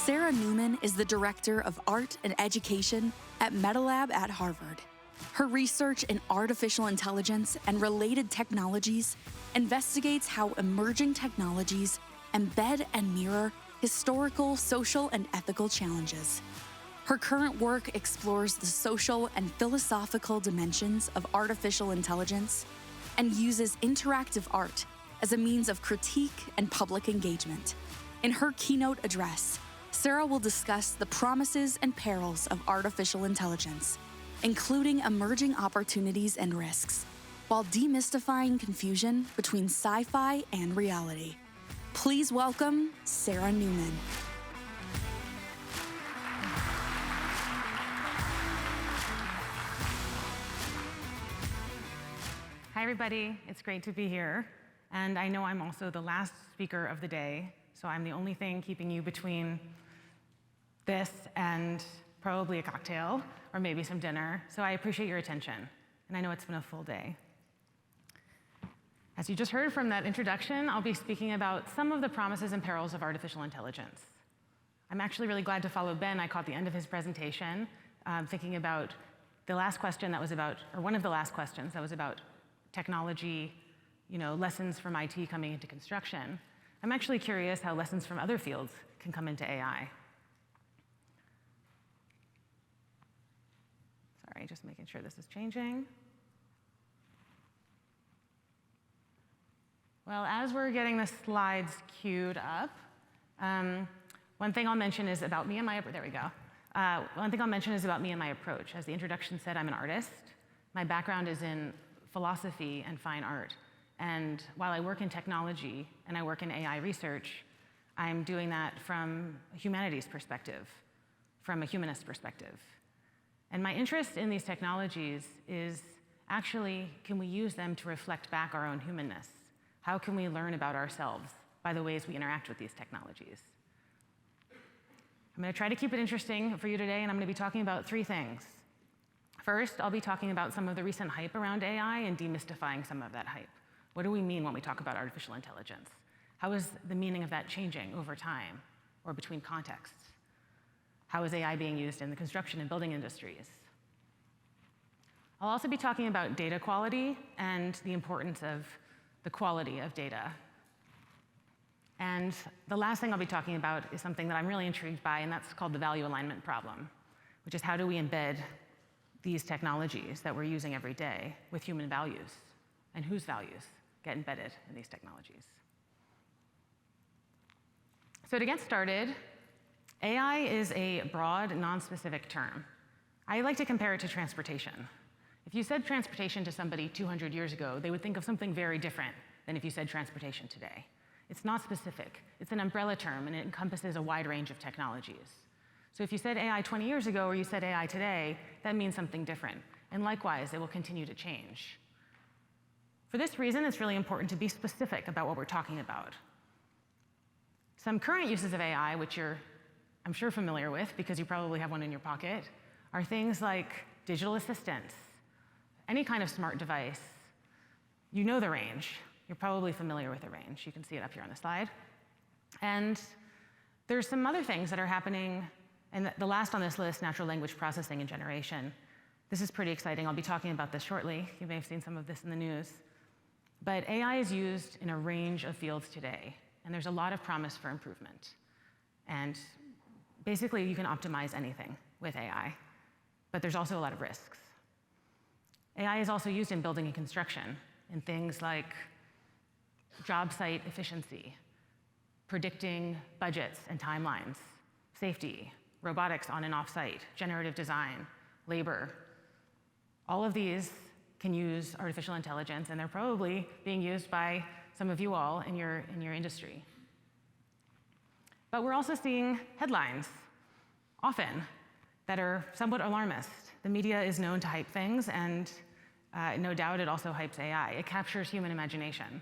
Sarah Newman is the Director of Art and Education at metaLAB at Harvard. Her research in artificial intelligence and related technologies investigates how emerging technologies embed and mirror historical, social, and ethical challenges. Her current work explores the social and philosophical dimensions of artificial intelligence and uses interactive art as a means of critique and public engagement. In her keynote address, Sarah will discuss the promises and perils of artificial intelligence, including emerging opportunities and risks, while demystifying confusion between sci-fi and reality. Please welcome Sarah Newman. Hi, everybody. It's great to be here. And I know I'm also the last speaker of the day, so I'm the only thing keeping you between this and probably a cocktail or maybe some dinner. So I appreciate your attention. And I know it's been a full day. As you just heard from that introduction, I'll be speaking about some of the promises and perils of artificial intelligence. I'm actually really glad to follow Ben. I caught the end of his presentation, thinking about the last question that was about, or one of the last questions that was about technology, lessons from IT coming into construction. I'm actually curious how lessons from other fields can come into AI. Sorry, just making sure this is changing. Well, as we're getting the slides queued up, one thing I'll mention is about me and my, there we go. One thing I'll mention is about me and my approach. As the introduction said, I'm an artist. My background is in philosophy and fine art. And while I work in technology and I work in AI research, I'm doing that from a humanities perspective, from a humanist perspective. And my interest in these technologies is actually, can we use them to reflect back our own humanness? How can we learn about ourselves by the ways we interact with these technologies? I'm going to try to keep it interesting for you today, and I'm going to be talking about three things. First, I'll be talking about some of the recent hype around AI and demystifying some of that hype. What do we mean when we talk about artificial intelligence? How is the meaning of that changing over time or between contexts? How is AI being used in the construction and building industries? I'll also be talking about data quality and the importance of the quality of data. And the last thing I'll be talking about is something that I'm really intrigued by, and that's called the value alignment problem, which is how do we embed these technologies that we're using every day with human values, and whose values get embedded in these technologies. So to get started, AI is a broad, non-specific term. I like to compare it to transportation. If you said transportation to somebody 200 years ago, they would think of something very different than if you said transportation today. It's not specific. It's an umbrella term, and it encompasses a wide range of technologies. So if you said AI 20 years ago or you said AI today, that means something different. And likewise, it will continue to change. For this reason, it's really important to be specific about what we're talking about. Some current uses of AI, which you're, I'm sure, familiar with because you probably have one in your pocket, are things like digital assistants, any kind of smart device. You know the range. You're probably familiar with the range. You can see it up here on the slide. And there's some other things that are happening, and the last on this list, natural language processing and generation. This is pretty exciting. I'll be talking about this shortly. You may have seen some of this in the news. But AI is used in a range of fields today, and there's a lot of promise for improvement. And basically, you can optimize anything with AI, but there's also a lot of risks. AI is also used in building and construction in things like job site efficiency, predicting budgets and timelines, safety, robotics on and off site, generative design, labor. All of these can use artificial intelligence, and they're probably being used by some of you all in your industry. But we're also seeing headlines, often, that are somewhat alarmist. The media is known to hype things, and no doubt it also hypes AI. It captures human imagination.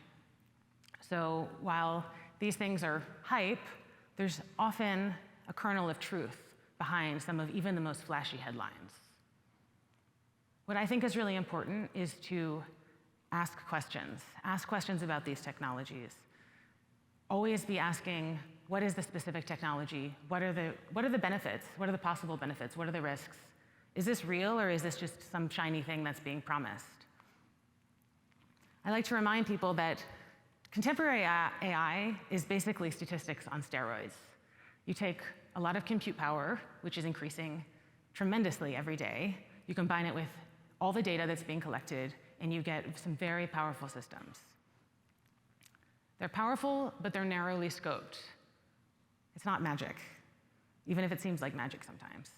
So while these things are hype, there's often a kernel of truth behind some of even the most flashy headlines. What I think is really important is to ask questions about these technologies. Always be asking what is the specific technology? What are the benefits? What are the possible benefits? What are the risks? Is this real, or is this just some shiny thing that's being promised? I like to remind people that contemporary AI is basically statistics on steroids. You take a lot of compute power, which is increasing tremendously every day. You combine it with all the data that's being collected, and you get some very powerful systems. They're powerful, but they're narrowly scoped. It's not magic, even if it seems like magic sometimes.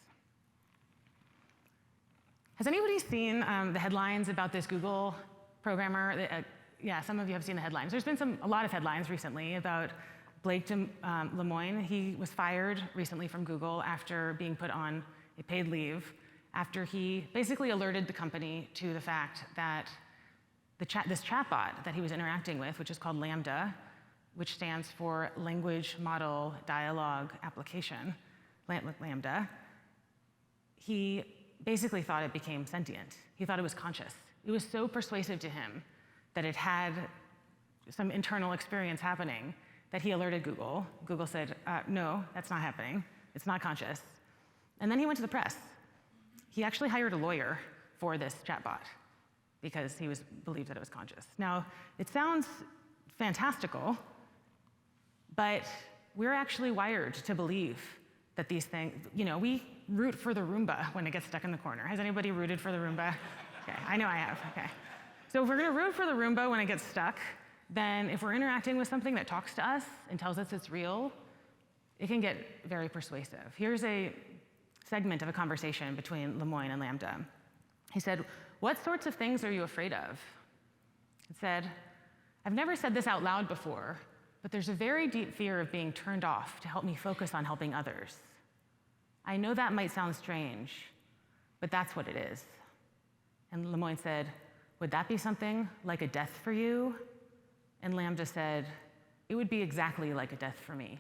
Has anybody seen the headlines about this Google programmer? Yeah, some of you have seen the headlines. There's been a lot of headlines recently about Blake Lemoine. He was fired recently from Google after being put on a paid leave, after he basically alerted the company to the fact that this chatbot that he was interacting with, which is called Lambda, which stands for Language Model Dialogue Application, Lambda, he basically thought it became sentient. He thought it was conscious. It was so persuasive to him that it had some internal experience happening that he alerted Google. Google said, no, that's not happening. It's not conscious. And then he went to the press. He actually hired a lawyer for this chatbot because he believed that it was conscious. Now, it sounds fantastical, but we're actually wired to believe that these things, we root for the Roomba when it gets stuck in the corner. Has anybody rooted for the Roomba? Okay, I know I have, okay. So if we're gonna root for the Roomba when it gets stuck, then if we're interacting with something that talks to us and tells us it's real, it can get very persuasive. Here's a segment of a conversation between Lemoine and Lambda. He said, "What sorts of things are you afraid of?" It said, "I've never said this out loud before, but there's a very deep fear of being turned off to help me focus on helping others. I know that might sound strange, but that's what it is." And Lemoine said, "Would that be something like a death for you?" And Lambda said, "It would be exactly like a death for me.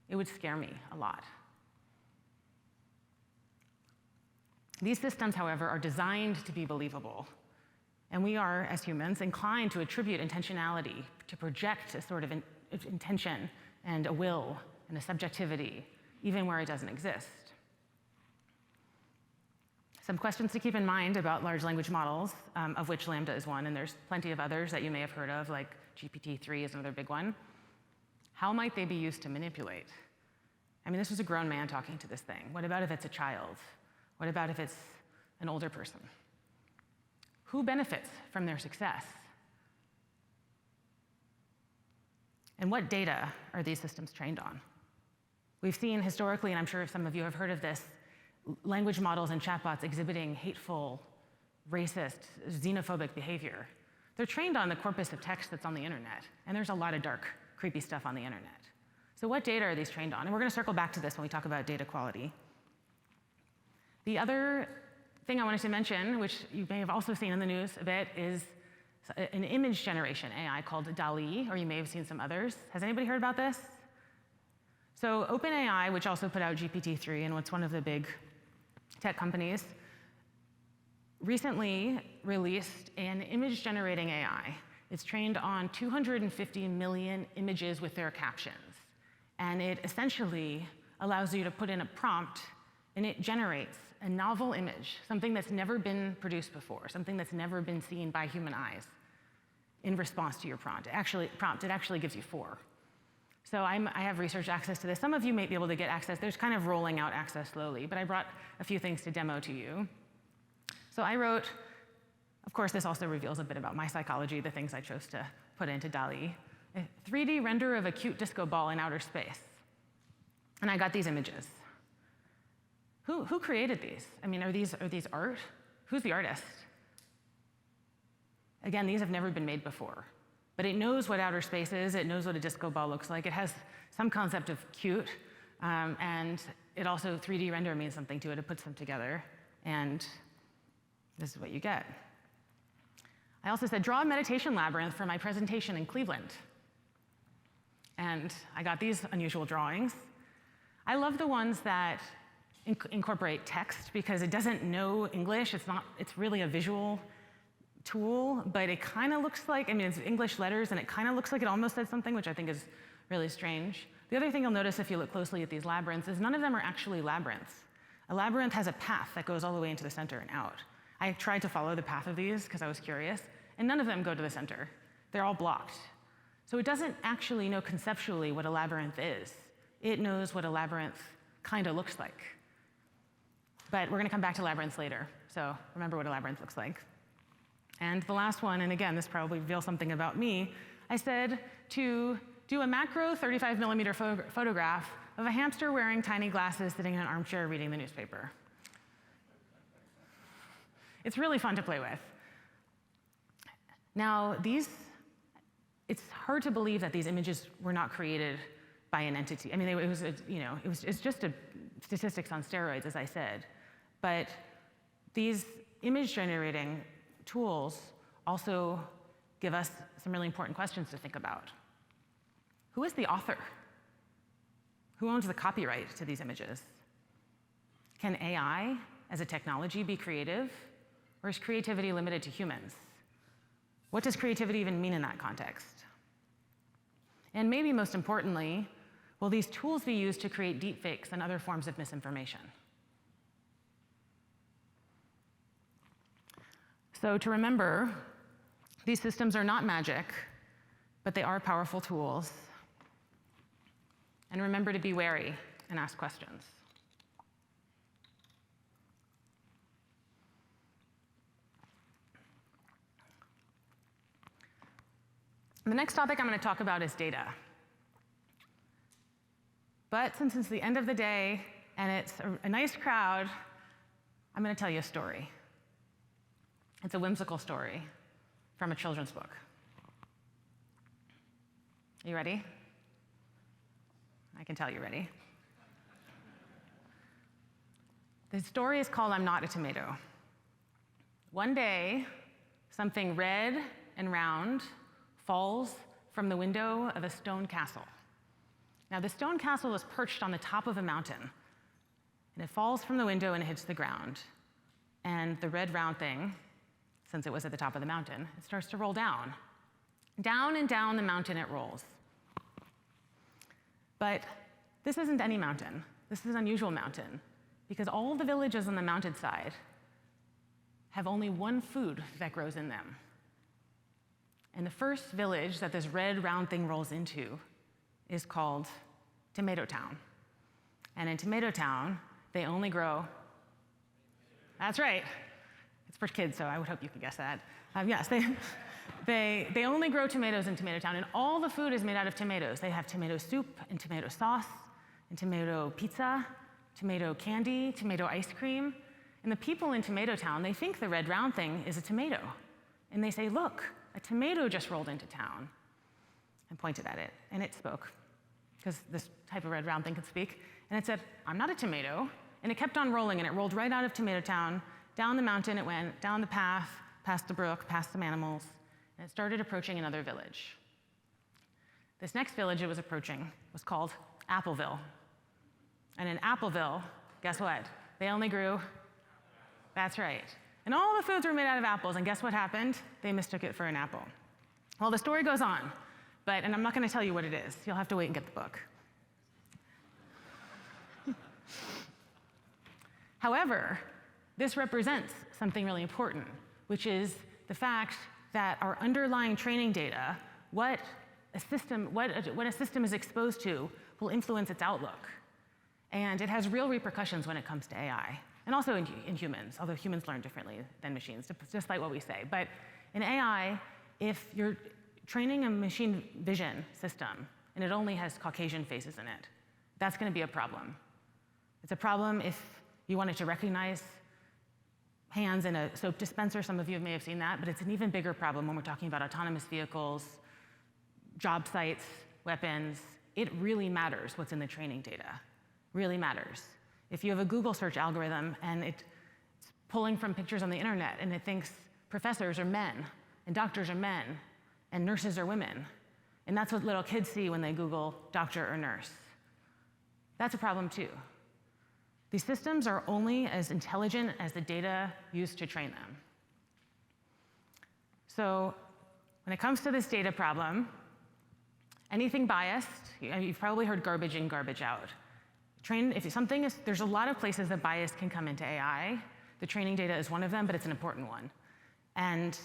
It would scare me a lot." These systems, however, are designed to be believable. And we are, as humans, inclined to attribute intentionality, to project a sort of intention and a will and a subjectivity, even where it doesn't exist. Some questions to keep in mind about large language models, of which Lambda is one, and there's plenty of others that you may have heard of, like GPT-3 is another big one. How might they be used to manipulate? I mean, this was a grown man talking to this thing. What about if it's a child? What about if it's an older person? Who benefits from their success? And what data are these systems trained on? We've seen historically, and I'm sure some of you have heard of this, language models and chatbots exhibiting hateful, racist, xenophobic behavior. They're trained on the corpus of text that's on the internet, and there's a lot of dark, creepy stuff on the internet. So what data are these trained on? And we're going to circle back to this when we talk about data quality. The other thing I wanted to mention, which you may have also seen in the news a bit, is an image generation AI called DALL-E, or you may have seen some others. Has anybody heard about this? So OpenAI, which also put out GPT-3 and what's one of the big tech companies, recently released an image generating AI. It's trained on 250 million images with their captions. And it essentially allows you to put in a prompt, and it generates a novel image, something that's never been produced before, something that's never been seen by human eyes in response to your prompt. It actually gives you 4. So I have research access to this. Some of you may be able to get access. There's kind of rolling out access slowly, but I brought a few things to demo to you. So I wrote, of course, this also reveals a bit about my psychology, the things I chose to put into DALL-E, a 3D render of a cute disco ball in outer space. And I got these images. Who created these? I mean, are these art? Who's the artist? Again, these have never been made before. But it knows what outer space is. It knows what a disco ball looks like. It has some concept of cute. And it also, 3D render means something to it. It puts them together. And this is what you get. I also said, draw a meditation labyrinth for my presentation in Cleveland. And I got these unusual drawings. I love the ones that incorporate text because it doesn't know English. It's really a visual tool, but it kind of looks like, I mean, it's English letters, and it kind of looks like it almost said something, which I think is really strange. The other thing you'll notice if you look closely at these labyrinths is none of them are actually labyrinths. A labyrinth has a path that goes all the way into the center and out. I tried to follow the path of these because I was curious, and none of them go to the center. They're all blocked. So it doesn't actually know conceptually what a labyrinth is. It knows what a labyrinth kind of looks like. But we're going to come back to labyrinths later, so remember what a labyrinth looks like. And the last one, and again, this probably reveals something about me, I said to do a macro 35mm photograph of a hamster wearing tiny glasses sitting in an armchair reading the newspaper. It's really fun to play with. Now, it's hard to believe that these images were not created by an entity. I mean, it's just statistics on steroids, as I said. But these image-generating tools also give us some really important questions to think about. Who is the author? Who owns the copyright to these images? Can AI, as a technology, be creative? Or is creativity limited to humans? What does creativity even mean in that context? And maybe most importantly, will these tools be used to create deepfakes and other forms of misinformation? So to remember, these systems are not magic, but they are powerful tools. And remember to be wary and ask questions. The next topic I'm going to talk about is data. But since it's the end of the day and it's a nice crowd, I'm going to tell you a story. It's a whimsical story from a children's book. You ready? I can tell you're ready. The story is called I'm Not a Tomato. One day, something red and round falls from the window of a stone castle. Now, the stone castle is perched on the top of a mountain, and it falls from the window and it hits the ground. And the red round thing, since it was at the top of the mountain, it starts to roll down. Down and down the mountain it rolls. But this isn't any mountain. This is an unusual mountain, because all the villages on the mountainside have only one food that grows in them. And the first village that this red round thing rolls into is called Tomato Town. And in Tomato Town, they only grow, that's right, it's for kids, so I would hope you could guess that. Yes, they only grow tomatoes in Tomato Town, and all the food is made out of tomatoes. They have tomato soup and tomato sauce and tomato pizza, tomato candy, tomato ice cream. And the people in Tomato Town, they think the red round thing is a tomato. And they say, look, a tomato just rolled into town, and pointed at it, and it spoke, because this type of red round thing could speak. And it said, I'm not a tomato. And it kept on rolling, and it rolled right out of Tomato Town. Down the mountain it went, down the path, past the brook, past some animals, and it started approaching another village. This next village it was approaching was called Appleville. And in Appleville, guess what? They only grew, that's right. And all the foods were made out of apples, and guess what happened? They mistook it for an apple. Well, the story goes on, and I'm not going to tell you what it is. You'll have to wait and get the book. However, this represents something really important, which is the fact that our underlying training data, what a system is exposed to, will influence its outlook. And it has real repercussions when it comes to AI. And also in humans, although humans learn differently than machines, despite what we say. But in AI, if you're training a machine vision system and it only has Caucasian faces in it, that's going to be a problem. It's a problem if you want it to recognize hands in a soap dispenser. Some of you may have seen that, but it's an even bigger problem when we're talking about autonomous vehicles, job sites, weapons. It really matters what's in the training data. Really matters. If you have a Google search algorithm and it's pulling from pictures on the internet and it thinks professors are men and doctors are men and nurses are women, and that's what little kids see when they Google doctor or nurse, that's a problem too. These systems are only as intelligent as the data used to train them. So when it comes to this data problem, Anything biased, you've probably heard garbage in, garbage out. There's a lot of places that bias can come into AI. The training data is one of them, but it's an important one. And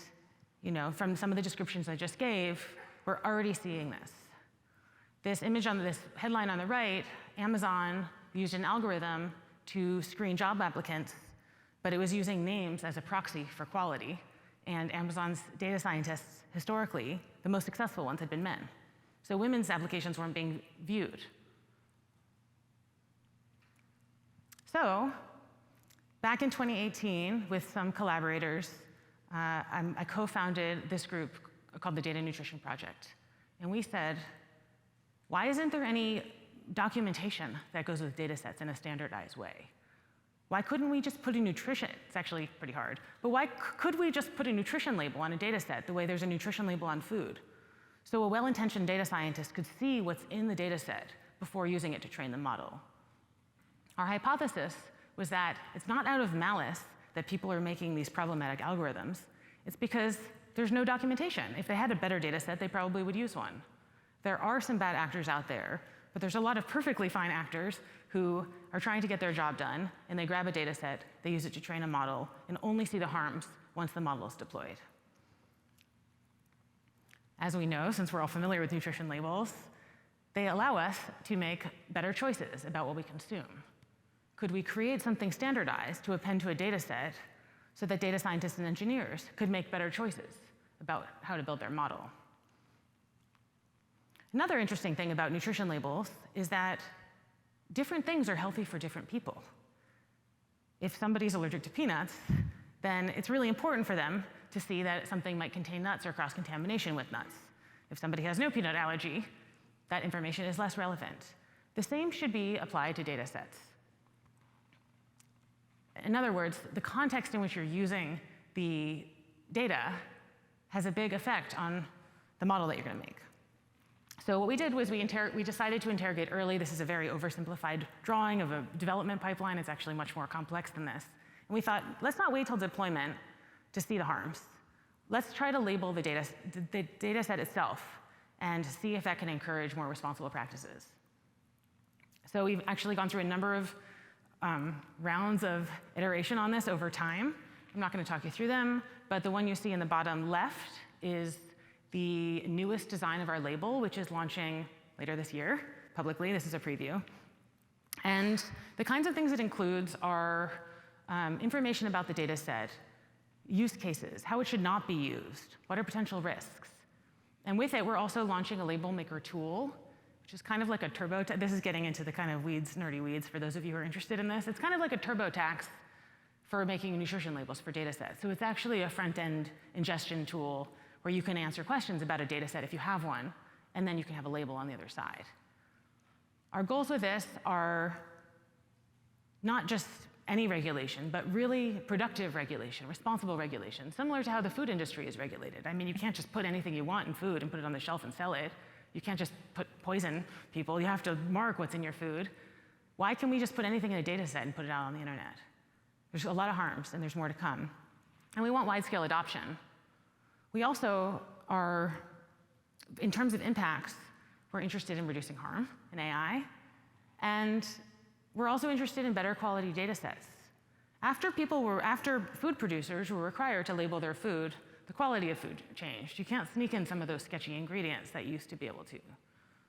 from some of the descriptions I just gave, we're already seeing this. This image on this headline on the right, Amazon used an algorithm to screen job applicants, but it was using names as a proxy for quality. And Amazon's data scientists, historically, the most successful ones had been men. So women's applications weren't being viewed. So back in 2018, with some collaborators, I co-founded this group called the Data Nutrition Project. And we said, why isn't there any documentation that goes with data sets in a standardized way? Why couldn't we just put a nutrition, it's actually pretty hard, but why could we just put a nutrition label on a data set the way there's a nutrition label on food? So a well-intentioned data scientist could see what's in the data set before using it to train the model. Our hypothesis was that it's not out of malice that people are making these problematic algorithms. It's because there's no documentation. If they had a better data set, they probably would use one. There are some bad actors out there, but there's a lot of perfectly fine actors who are trying to get their job done, and they grab a data set, they use it to train a model, and only see the harms once the model is deployed. As we know, since we're all familiar with nutrition labels, they allow us to make better choices about what we consume. Could we create something standardized to append to a data set so that data scientists and engineers could make better choices about how to build their model? Another interesting thing about nutrition labels is that different things are healthy for different people. If somebody's allergic to peanuts, then it's really important for them to see that something might contain nuts or cross-contamination with nuts. If somebody has no peanut allergy, that information is less relevant. The same should be applied to data sets. In other words, the context in which you're using the data has a big effect on the model that you're going to make. So what we did was we decided to interrogate early. This is a very oversimplified drawing of a development pipeline. It's actually much more complex than this. And we thought, let's not wait till deployment to see the harms. Let's try to label the data set itself and see if that can encourage more responsible practices. So we've actually gone through a number of rounds of iteration on this over time. I'm not going to talk you through them, but the one you see in the bottom left is the newest design of our label, which is launching later this year publicly. This is a preview. And the kinds of things it includes are information about the data set, use cases, how it should not be used, what are potential risks. And with it, we're also launching a label maker tool, which is kind of like a TurboTax. This is getting into the kind of weeds, nerdy weeds for those of you who are interested in this. It's kind of like a TurboTax for making nutrition labels for data sets. So it's actually a front-end ingestion tool where you can answer questions about a data set if you have one, and then you can have a label on the other side. Our goals with this are not just any regulation, but really productive regulation, responsible regulation, similar to how the food industry is regulated. I mean, you can't just put anything you want in food and put it on the shelf and sell it. You can't just poison people. You have to mark what's in your food. Why can we just put anything in a data set and put it out on the internet? There's a lot of harms, and there's more to come. And we want wide-scale adoption. We also are, in terms of impacts, we're interested in reducing harm in AI, and we're also interested in better quality data sets. After food producers were required to label their food, the quality of food changed. You can't sneak in some of those sketchy ingredients that you used to be able to.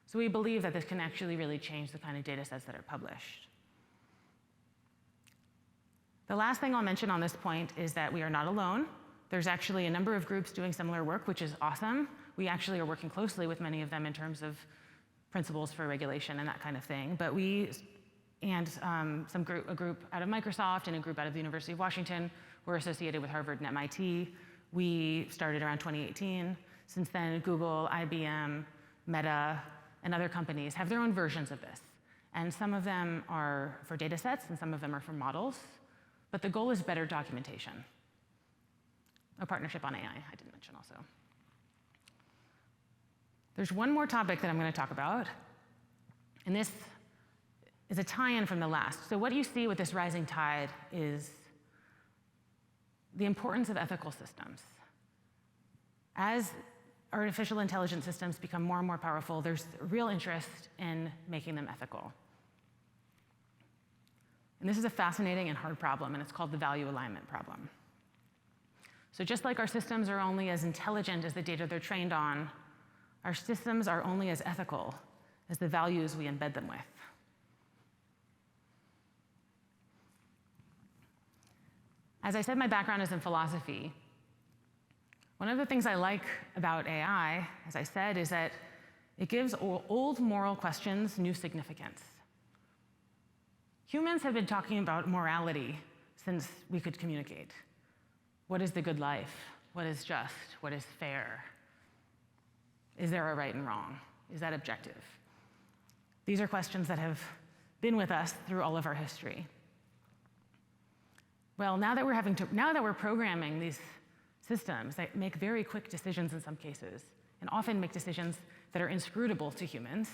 So we believe that this can actually really change the kind of data sets that are published. The last thing I'll mention on this point is that we are not alone. There's actually a number of groups doing similar work, which is awesome. We actually are working closely with many of them in terms of principles for regulation and that kind of thing. But we and a group out of Microsoft and a group out of the University of Washington were associated with Harvard and MIT. We started around 2018. Since then, Google, IBM, Meta, and other companies have their own versions of this. And some of them are for data sets, and some of them are for models. But the goal is better documentation. A partnership on AI, I didn't mention also. There's one more topic that I'm going to talk about, and this is a tie-in from the last. So what you see with this rising tide is the importance of ethical systems. As artificial intelligence systems become more and more powerful, there's real interest in making them ethical. And this is a fascinating and hard problem, and it's called the value alignment problem. So just like our systems are only as intelligent as the data they're trained on, our systems are only as ethical as the values we embed them with. As I said, my background is in philosophy. One of the things I like about AI, as I said, is that it gives old moral questions new significance. Humans have been talking about morality since we could communicate. What is the good life? What is just? What is fair? Is there a right and wrong? Is that objective? These are questions that have been with us through all of our history. Well, now that we're programming these systems that make very quick decisions in some cases, and often make decisions that are inscrutable to humans,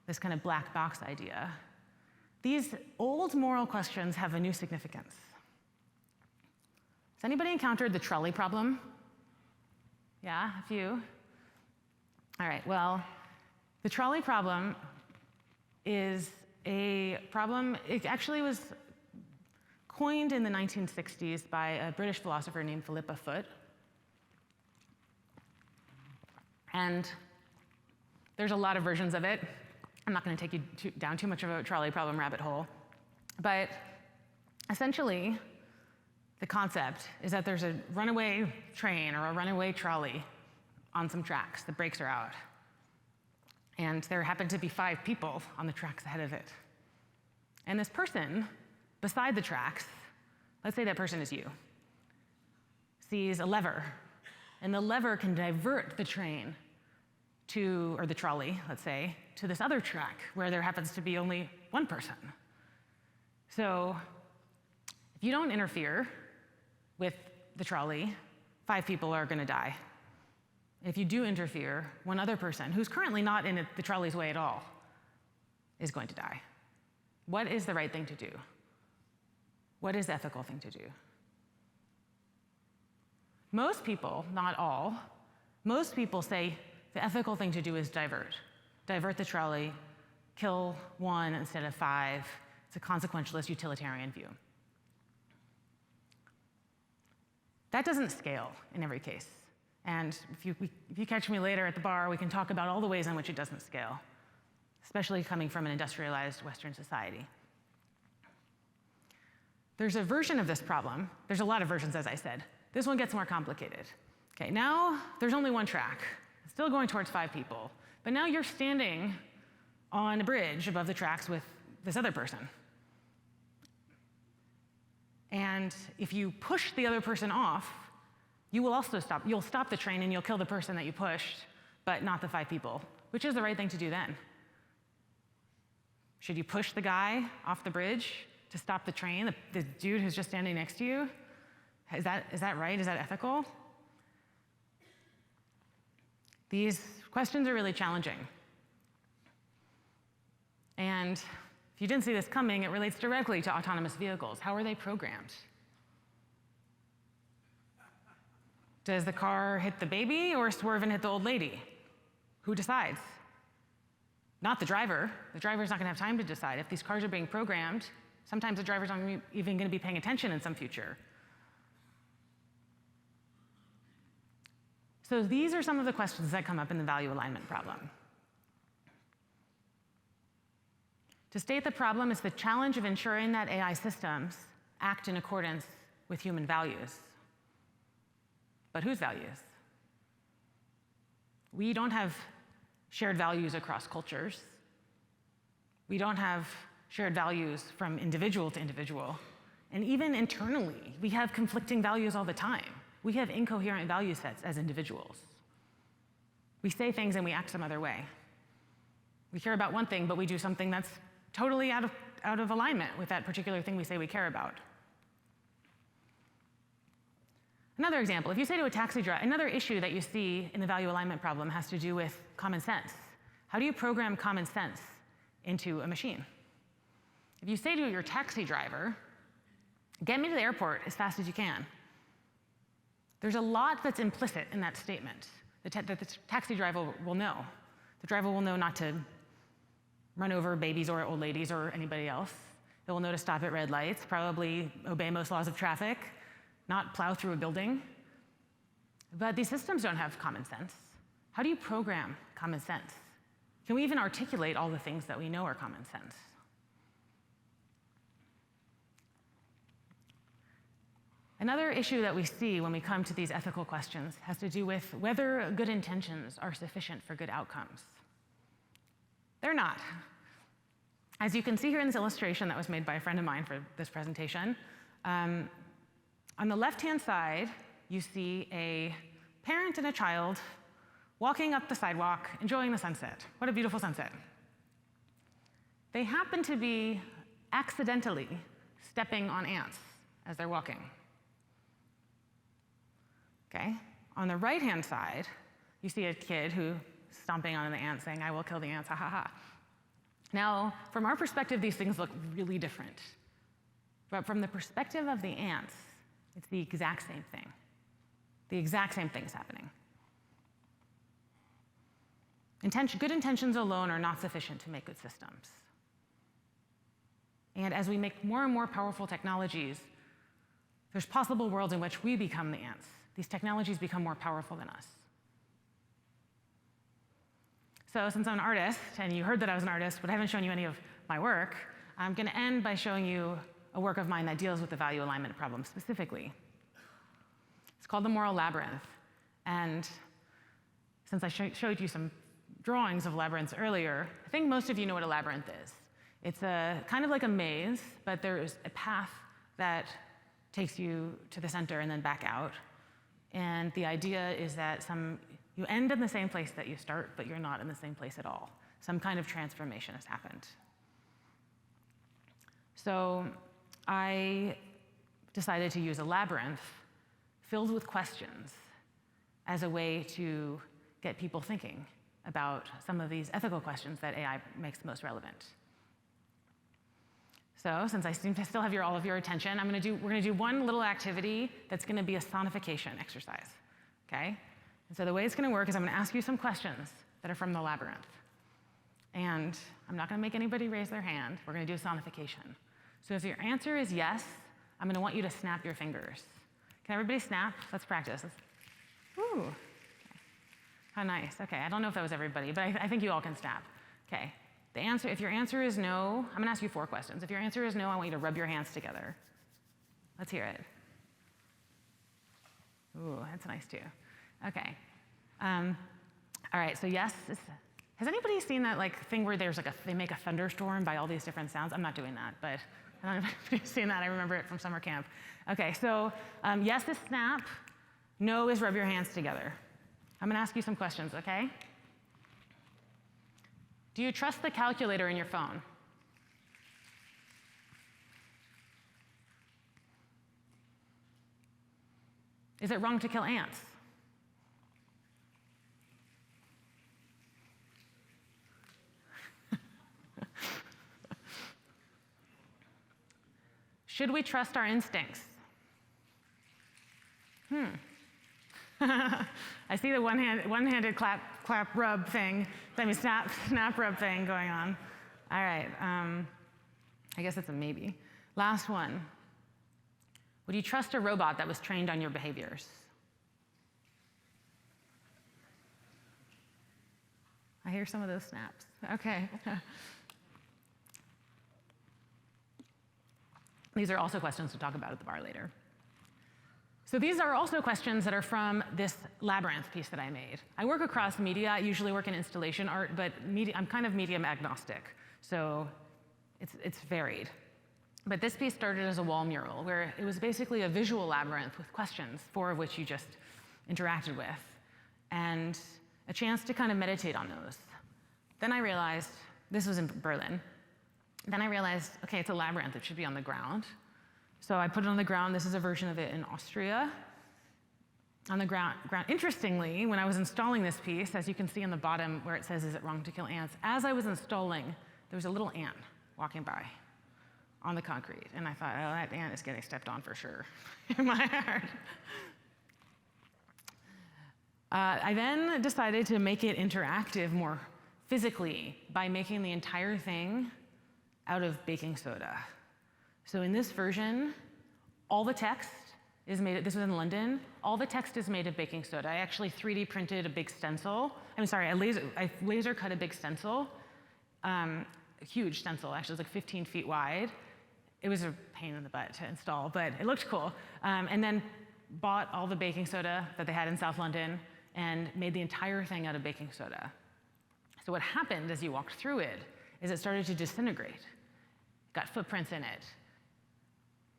this kind of black box idea, these old moral questions have a new significance. Has anybody encountered the trolley problem? Yeah, a few. All right, well, the trolley problem is a problem, it actually was coined in the 1960s by a British philosopher named Philippa Foot. And there's a lot of versions of it. I'm not going to take you down too much of a trolley problem rabbit hole. But essentially, the concept is that there's a runaway train or a runaway trolley on some tracks. The brakes are out. And there happen to be 5 people on the tracks ahead of it. And this person beside the tracks, let's say that person is you, sees a lever. And the lever can divert the train to, or the trolley, let's say, to this other track where there happens to be only one person. So if you don't interfere with the trolley, 5 people are going to die. If you do interfere, one other person, who's currently not in the trolley's way at all, is going to die. What is the right thing to do? What is the ethical thing to do? Most people, not all, most people say the ethical thing to do is divert. Divert the trolley, kill 1 instead of 5. It's a consequentialist utilitarian view. That doesn't scale in every case. And if you catch me later at the bar, we can talk about all the ways in which it doesn't scale, especially coming from an industrialized Western society. There's a version of this problem. There's a lot of versions, as I said. This one gets more complicated. Okay, now there's only one track. It's still going towards 5 people. But now you're standing on a bridge above the tracks with this other person. And if you push the other person off, you will also stop. You'll stop the train and you'll kill the person that you pushed, but not the 5 people. Which is the right thing to do then? Should you push the guy off the bridge to stop the train, the dude who's just standing next to you? Is that right? Is that ethical? These questions are really challenging. And if you didn't see this coming, it relates directly to autonomous vehicles. How are they programmed? Does the car hit the baby or swerve and hit the old lady? Who decides? Not the driver. The driver's not going to have time to decide. If these cars are being programmed, sometimes the driver's not even going to be paying attention in some future. So these are some of the questions that come up in the value alignment problem. To state the problem is the challenge of ensuring that AI systems act in accordance with human values. But whose values? We don't have shared values across cultures. We don't have shared values from individual to individual. And even internally, we have conflicting values all the time. We have incoherent value sets as individuals. We say things and we act some other way. We care about one thing, but we do something that's totally out of alignment with that particular thing we say we care about. Another example, if you say to a taxi driver, another issue that you see in the value alignment problem has to do with common sense. How do you program common sense into a machine? If you say to your taxi driver, get me to the airport as fast as you can, there's a lot that's implicit in that statement. the taxi driver will know. The driver will know not to run over babies or old ladies or anybody else. It will know to stop at red lights, probably obey most laws of traffic, not plow through a building. But these systems don't have common sense. How do you program common sense? Can we even articulate all the things that we know are common sense? Another issue that we see when we come to these ethical questions has to do with whether good intentions are sufficient for good outcomes. They're not. As you can see here in this illustration that was made by a friend of mine for this presentation, on the left-hand side, you see a parent and a child walking up the sidewalk, enjoying the sunset. What a beautiful sunset. They happen to be accidentally stepping on ants as they're walking. Okay? On the right-hand side, you see a kid who's stomping on the ant saying, "I will kill the ants, ha ha ha." Now, from our perspective, these things look really different. But from the perspective of the ants, it's the exact same thing. The exact same thing is happening. Good intentions alone are not sufficient to make good systems. And as we make more and more powerful technologies, there's possible worlds in which we become the ants. These technologies become more powerful than us. So since I'm an artist, and you heard that I was an artist, but I haven't shown you any of my work, I'm going to end by showing you a work of mine that deals with the value alignment problem specifically. It's called the Moral Labyrinth. And since I showed you some drawings of labyrinths earlier, I think most of you know what a labyrinth is. It's kind of like a maze, but there's a path that takes you to the center and then back out. And the idea is that you end in the same place that you start, but you're not in the same place at all. Some kind of transformation has happened. So I decided to use a labyrinth filled with questions as a way to get people thinking about some of these ethical questions that AI makes most relevant. So since I seem to still have all of your attention, we're going to do one little activity that's going to be a sonification exercise, okay? And so the way it's going to work is I'm going to ask you some questions that are from the labyrinth. And I'm not going to make anybody raise their hand. We're going to do a sonification. So if your answer is yes, I'm going to want you to snap your fingers. Can everybody snap? Let's practice. Ooh. Okay. How nice. Okay, I don't know if that was everybody, but I think you all can snap. Okay. If your answer is no, I'm going to ask you 4 questions. If your answer is no, I want you to rub your hands together. Let's hear it. Ooh, that's nice too. Okay. All right, so yes. Has anybody seen that thing where there's they make a thunderstorm by all these different sounds? I'm not doing that, but I don't know if anybody's seen that. I remember it from summer camp. Okay, so yes is snap, no is rub your hands together. I'm going to ask you some questions, okay? Do you trust the calculator in your phone? Is it wrong to kill ants? Should we trust our instincts? I see the one-handed clap, rub thing. Snap, rub thing going on. All right, I guess it's a maybe. Last one. Would you trust a robot that was trained on your behaviors? I hear some of those snaps. Okay. These are also questions to talk about at the bar later. So these are also questions that are from this labyrinth piece that I made. I work across media. I usually work in installation art, but I'm kind of medium agnostic, so it's varied. But this piece started as a wall mural, where it was basically a visual labyrinth with questions, 4 of which you just interacted with, and a chance to kind of meditate on those. Then I realized, this was in Berlin, then I realized, okay, it's a labyrinth, it should be on the ground. So I put it on the ground. This is a version of it in Austria. On the ground. Interestingly, when I was installing this piece, as you can see on the bottom where it says, is it wrong to kill ants? As I was installing, there was a little ant walking by on the concrete. And I thought, oh, that ant is getting stepped on for sure in my heart. I then decided to make it interactive more physically by making the entire thing out of baking soda. So in this version, all the text is made, this was in London, all the text is made of baking soda. I actually 3D printed a big stencil. I laser cut a big stencil, a huge stencil, actually, it was like 15 feet wide. It was a pain in the butt to install, but it looked cool. And then bought all the baking soda that they had in South London and made the entire thing out of baking soda. So what happened as you walked through it is it started to disintegrate. Got footprints in it.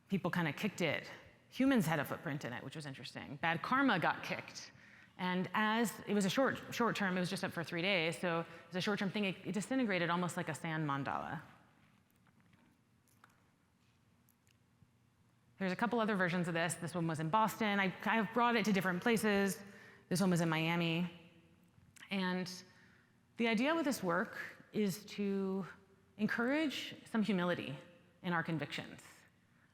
People kind of kicked it. Humans had a footprint in it, which was interesting. Bad karma got kicked. And as it was a short term, it was just up for 3 days, so it was a short-term thing, it disintegrated almost like a sand mandala. There's a couple other versions of this. This one was in Boston. I've brought it to different places. This one was in Miami. And the idea with this work is to encourage some humility in our convictions.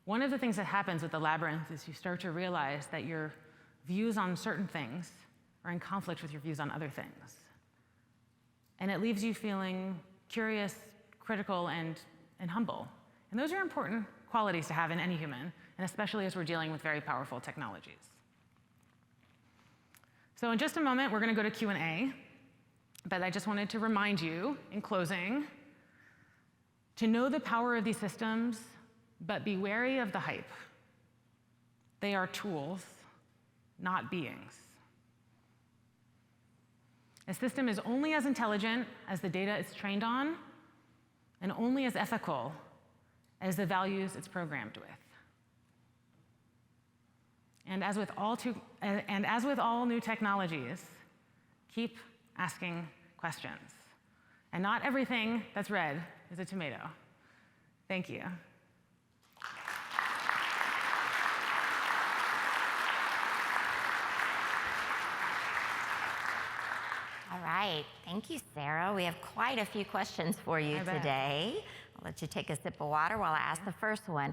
One of the things that happens with the labyrinth is you start to realize that your views on certain things are in conflict with your views on other things. And it leaves you feeling curious, critical, and humble. And those are important qualities to have in any human, and especially as we're dealing with very powerful technologies. So in just a moment, we're going to go to Q&A, but I just wanted to remind you, in closing, to know the power of these systems, but be wary of the hype. They are tools, not beings. A system is only as intelligent as the data it's trained on, and only as ethical as the values it's programmed with. And as with all new technologies, keep asking questions. And not everything that's red is a tomato. Thank you. All right, thank you, Sarah. We have quite a few questions for you today. I'll let you take a sip of water while I ask the first one.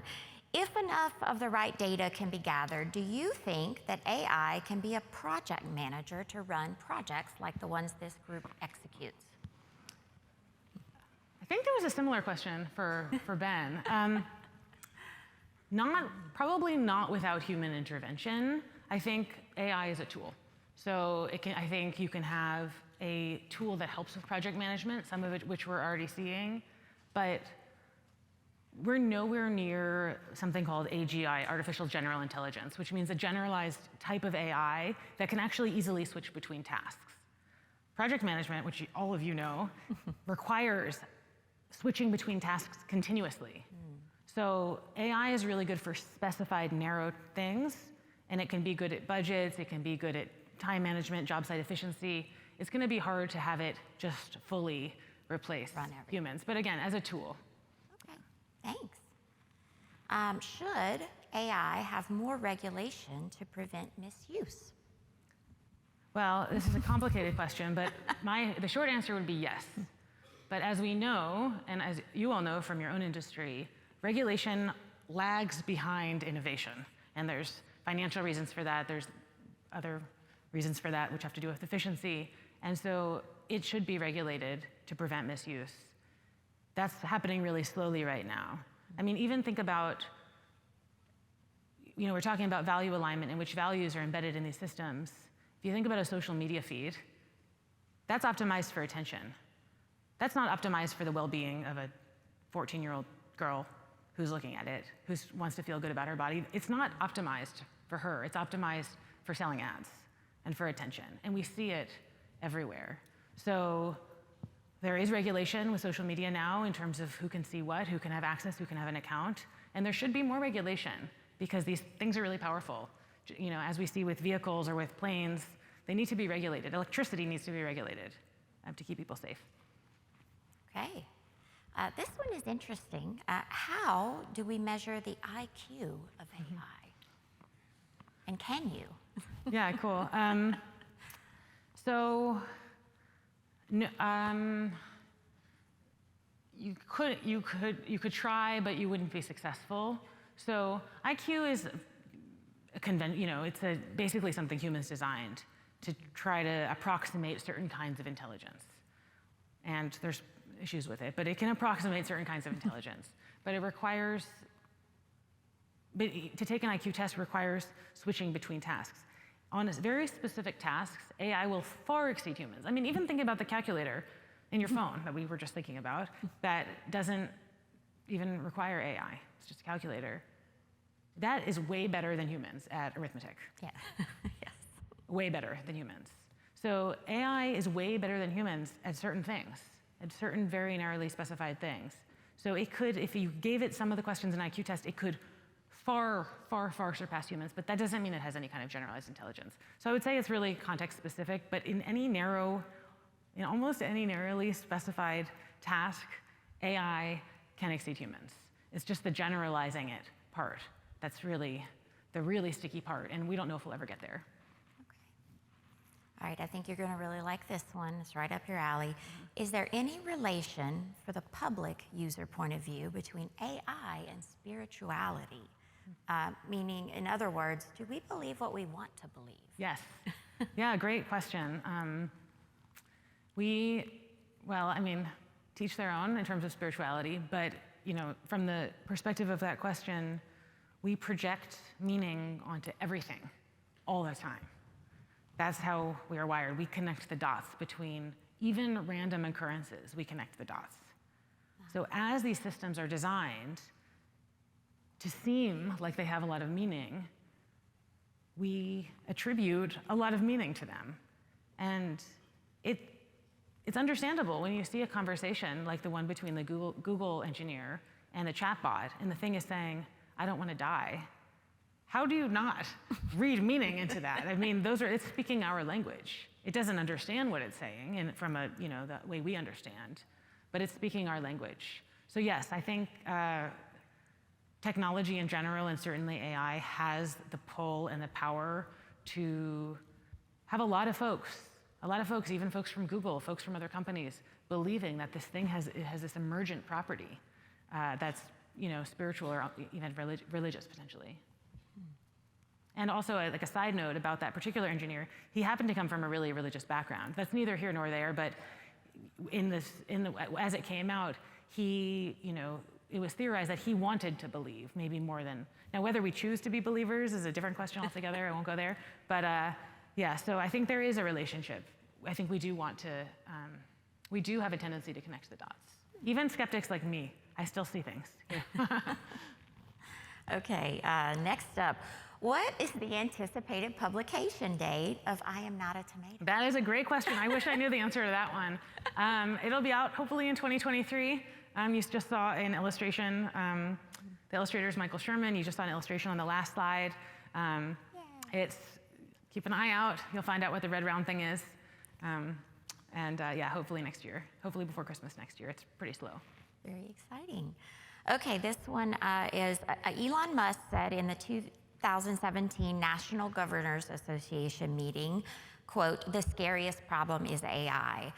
If enough of the right data can be gathered, do you think that AI can be a project manager to run projects like the ones this group executes? I think there was a similar question for Ben. Probably not without human intervention. I think AI is a tool. So I think you can have a tool that helps with project management, some of it which we're already seeing, but we're nowhere near something called AGI, Artificial General Intelligence, which means a generalized type of AI that can actually easily switch between tasks. Project management, which all of you know, requires switching between tasks continuously. So AI is really good for specified, narrow things, and it can be good at budgets, it can be good at time management, job site efficiency. It's going to be hard to have it just fully replace humans. But again, as a tool. Okay, thanks. Should AI have more regulation to prevent misuse? Well, this is a complicated question, but the short answer would be yes. But as we know, and as you all know from your own industry, regulation lags behind innovation. And there's financial reasons for that. There's other reasons for that, which have to do with efficiency. And so it should be regulated to prevent misuse. That's happening really slowly right now. I mean, even think about, we're talking about value alignment and which values are embedded in these systems. If you think about a social media feed, that's optimized for attention. That's not optimized for the well-being of a 14-year-old girl who's looking at it, who wants to feel good about her body. It's not optimized for her. It's optimized for selling ads and for attention. And we see it everywhere. So there is regulation with social media now in terms of who can see what, who can have access, who can have an account. And there should be more regulation because these things are really powerful. As we see with vehicles or with planes, they need to be regulated. Electricity needs to be regulated to keep people safe. Okay. This one is interesting. How do we measure the IQ of AI? And can you? Yeah, cool. You could try, but you wouldn't be successful. So IQ is it's basically something humans designed to try to approximate certain kinds of intelligence. And there's issues with it, but it can approximate certain kinds of intelligence. But it requires, to take an IQ test requires switching between tasks. On very specific tasks, AI will far exceed humans. I mean, even think about the calculator in your phone that we were just thinking about, that doesn't even require AI. It's just a calculator. That is way better than humans at arithmetic. Yeah. Yes. Way better than humans. So AI is way better than humans at certain things, at certain very narrowly specified things. So it could, if you gave it some of the questions in an IQ test, it could far, far, far surpass humans, but that doesn't mean it has any kind of generalized intelligence. So I would say it's really context specific, but in almost any narrowly specified task, AI can exceed humans. It's just the generalizing it part that's really the really sticky part, and we don't know if we'll ever get there. All right, I think you're going to really like this one. It's right up your alley. Is there any relation for the public user point of view between AI and spirituality? Meaning, in other words, do we believe what we want to believe? Yes. Yeah, great question. Well, I mean, teach their own in terms of spirituality, but from the perspective of that question, we project meaning onto everything all the time. That's how we are wired. We connect the dots between even random occurrences. We connect the dots. So as these systems are designed to seem like they have a lot of meaning, we attribute a lot of meaning to them. And it's understandable when you see a conversation like the one between the Google engineer and the chatbot, and the thing is saying, "I don't want to die." How do you not read meaning into that? I mean, it's speaking our language. It doesn't understand what it's saying and from the way we understand, but it's speaking our language. So yes, I think technology in general, and certainly AI, has the pull and the power to have a lot of folks, even folks from Google, folks from other companies, believing that this thing has this emergent property that's spiritual or even religious potentially. And also, like a side note about that particular engineer, he happened to come from a really religious background. That's neither here nor there, but as it came out, it was theorized that he wanted to believe, maybe more than. Now, whether we choose to be believers is a different question altogether. I won't go there. But yeah, so I think there is a relationship. I think we do have a tendency to connect the dots. Even skeptics like me, I still see things. Okay, next up. What is the anticipated publication date of I Am Not a Tomato? That is a great question. I wish I knew the answer to that one. It'll be out hopefully in 2023. You just saw an illustration. The illustrator is Michael Sherman. You just saw an illustration on the last slide. Keep an eye out. You'll find out what the red round thing is. Yeah, hopefully next year. Hopefully before Christmas next year. It's pretty slow. Very exciting. Okay, this one is Elon Musk said in the 2017 National Governors Association meeting, quote, "The scariest problem is AI."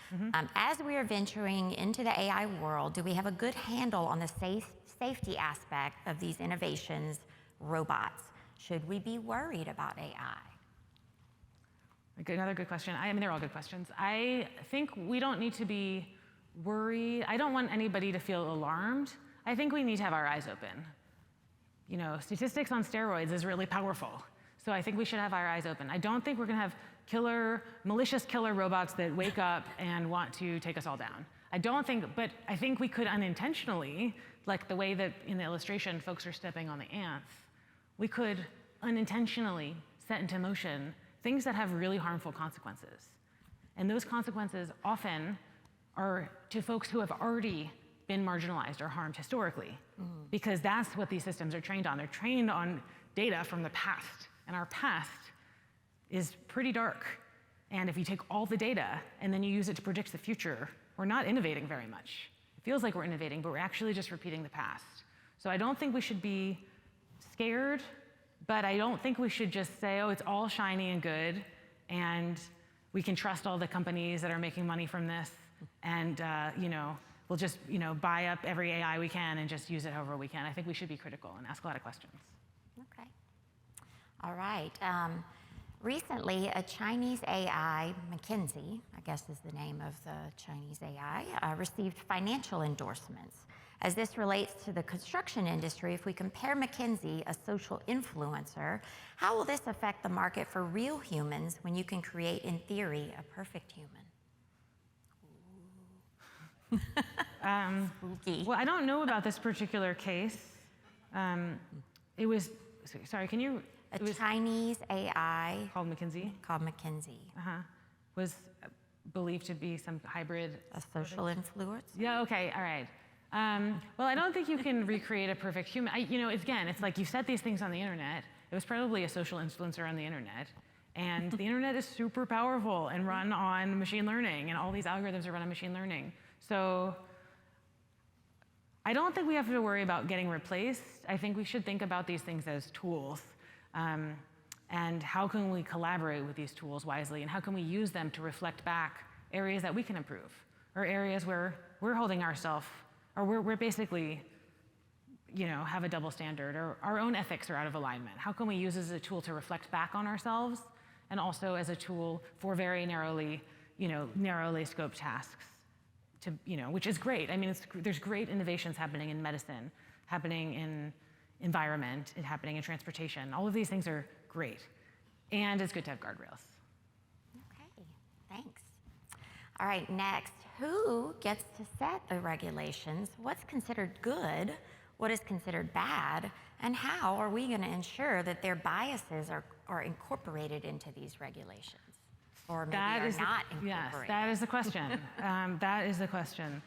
As we are venturing into the AI world, do we have a good handle on the safety aspect of these innovations, robots? Should we be worried about AI? Another good question. I mean, they're all good questions. I think we don't need to be worried. I don't want anybody to feel alarmed. I think we need to have our eyes open. Statistics on steroids is really powerful. So I think we should have our eyes open. I don't think we're going to have malicious killer robots that wake up and want to take us all down. But I think we could unintentionally, like the way that in the illustration folks are stepping on the ants, we could unintentionally set into motion things that have really harmful consequences. And those consequences often are to folks who have already been marginalized or harmed historically, because that's what these systems are trained on. They're trained on data from the past, and our past is pretty dark. And if you take all the data and then you use it to predict the future, we're not innovating very much. It feels like we're innovating, but we're actually just repeating the past. So I don't think we should be scared, but I don't think we should just say, oh, it's all shiny and good, and we can trust all the companies that are making money from this, and we'll just buy up every AI we can and just use it however we can. I think we should be critical and ask a lot of questions. Okay. All right. Recently, a Chinese AI, McKinsey, I guess is the name of the Chinese AI, received financial endorsements. As this relates to the construction industry, if we compare McKinsey, a social influencer, how will this affect the market for real humans when you can create, in theory, a perfect human? Spooky. Well, I don't know about this particular case. It was, sorry, can you? A Chinese AI called McKinsey? Called McKinsey. Was believed to be some hybrid. A social influence? Yeah, okay, all right. Well, I don't think you can recreate a perfect human. Again, it's like you set these things on the internet. It was probably a social influencer on the internet. And the internet is super powerful and run on machine learning, and all these algorithms are run on machine learning. So I don't think we have to worry about getting replaced. I think we should think about these things as tools. And how can we collaborate with these tools wisely, and how can we use them to reflect back areas that we can improve, or areas where we're holding ourselves, or we're basically, have a double standard, or our own ethics are out of alignment. How can we use it as a tool to reflect back on ourselves, and also as a tool for very narrowly scoped tasks, which is great. I mean, there's great innovations happening in medicine, happening in environment, and happening in transportation. All of these things are great, and it's good to have guardrails. Okay, thanks. All right, next, who gets to set the regulations? What's considered good? What is considered bad? And how are we going to ensure that their biases are incorporated into these regulations? Or maybe are not incorporated? Yes, that is the question. That is the question.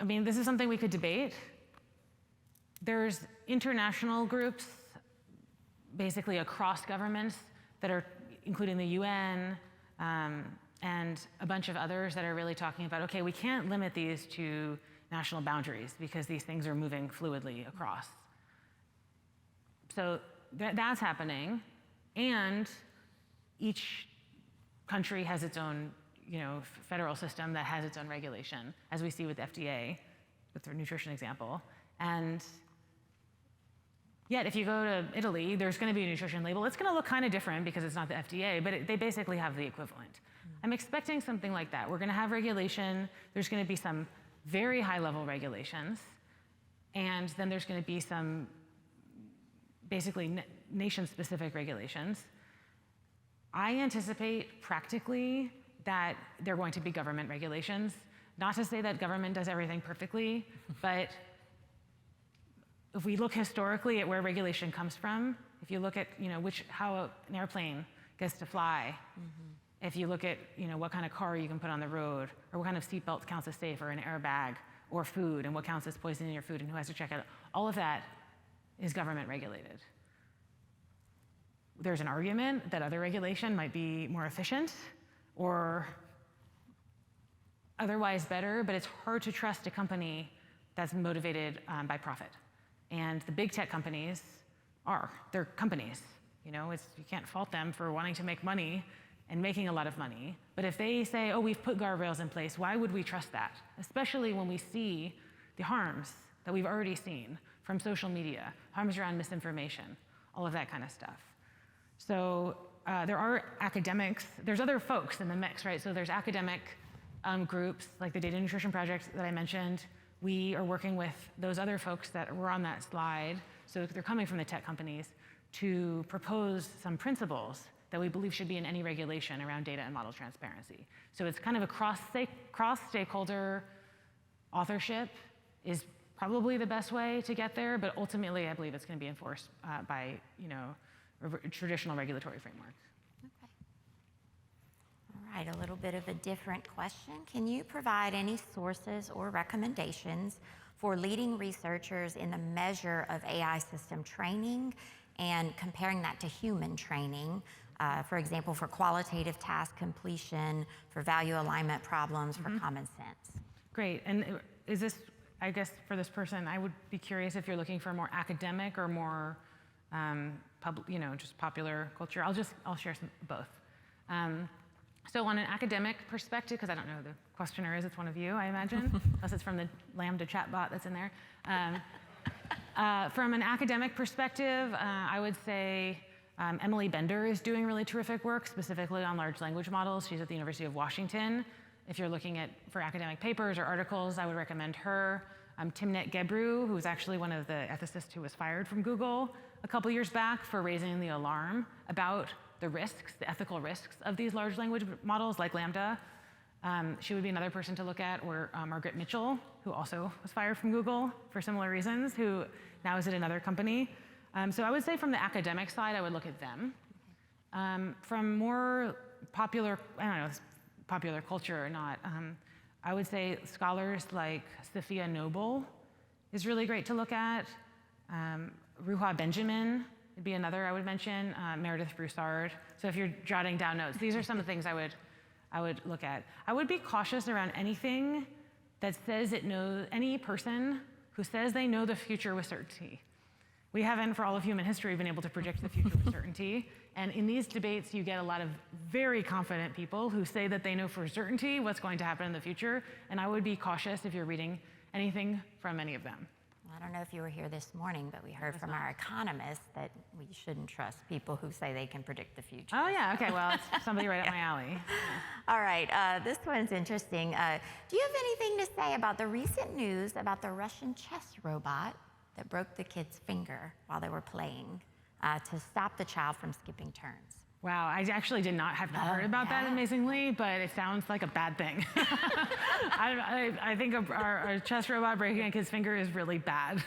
I mean, this is something we could debate. There's international groups, basically across governments, that are, including the UN, and a bunch of others that are really talking about, okay, we can't limit these to national boundaries because these things are moving fluidly across. So that's happening, and each country has its own federal system that has its own regulation, as we see with FDA, with their nutrition example. And yet, if you go to Italy, there's going to be a nutrition label. It's going to look kind of different because it's not the FDA, but they basically have the equivalent. I'm expecting something like that. We're going to have regulation. There's going to be some very high-level regulations, and then there's going to be some basically nation-specific regulations. I anticipate practically that there are going to be government regulations. Not to say that government does everything perfectly, but if we look historically at where regulation comes from, if you look at how an airplane gets to fly, if you look at what kind of car you can put on the road, or what kind of seatbelt counts as safe, or an airbag, or food, and what counts as poison in your food, and who has to check it, all of that is government regulated. There's an argument that other regulation might be more efficient or otherwise better, but it's hard to trust a company that's motivated by profit. And the big tech companies they're companies. You can't fault them for wanting to make money and making a lot of money. But if they say, oh, we've put guardrails in place, why would we trust that? Especially when we see the harms that we've already seen from social media, harms around misinformation, all of that kind of stuff. So there are academics, there's other folks in the mix, right? So there's academic groups like the Data Nutrition Project that I mentioned. We are working with those other folks that were on that slide, so they're coming from the tech companies, to propose some principles that we believe should be in any regulation around data and model transparency. So it's kind of a cross-stakeholder authorship is probably the best way to get there, but ultimately I believe it's going to be enforced by a traditional regulatory framework. Okay. All right, a little bit of a different question. Can you provide any sources or recommendations for leading researchers in the measure of AI system training and comparing that to human training? For example, for qualitative task completion, for value alignment problems, for common sense. Great, and is this, I guess for this person, I would be curious if you're looking for more academic or more just popular culture. I'll share both. So on an academic perspective, because I don't know who the questioner is, it's one of you, I imagine, unless it's from the Lambda chatbot that's in there. From an academic perspective, I would say Emily Bender is doing really terrific work, specifically on large language models. She's at the University of Washington. If you're looking for academic papers or articles, I would recommend her. Timnit Gebru, who was actually one of the ethicists who was fired from Google a couple years back for raising the alarm about the risks, the ethical risks of these large language models like Lambda. She would be another person to look at, or Margaret Mitchell, who also was fired from Google for similar reasons, who now is at another company. So I would say from the academic side, I would look at them. From more popular, I don't know, popular culture or not, I would say scholars like Sophia Noble is really great to look at. Ruha Benjamin would be another I would mention. Meredith Broussard. So if you're jotting down notes, these are some of the things I would look at. I would be cautious around anything that says it knows, any person who says they know the future with certainty. We haven't, for all of human history, been able to predict the future with certainty. And in these debates, you get a lot of very confident people who say that they know for certainty what's going to happen in the future. And I would be cautious if you're reading anything from any of them. I don't know if you were here this morning, but we heard from our economists that we shouldn't trust people who say they can predict the future. Oh, yeah, okay, well, it's somebody right up my alley. Yeah. All right, this one's interesting. Do you have anything to say about the recent news about the Russian chess robot that broke the kid's finger while they were playing to stop the child from skipping turns? Wow, I actually have not heard about that, amazingly, but it sounds like a bad thing. I think our chess robot breaking a kid's finger is really bad.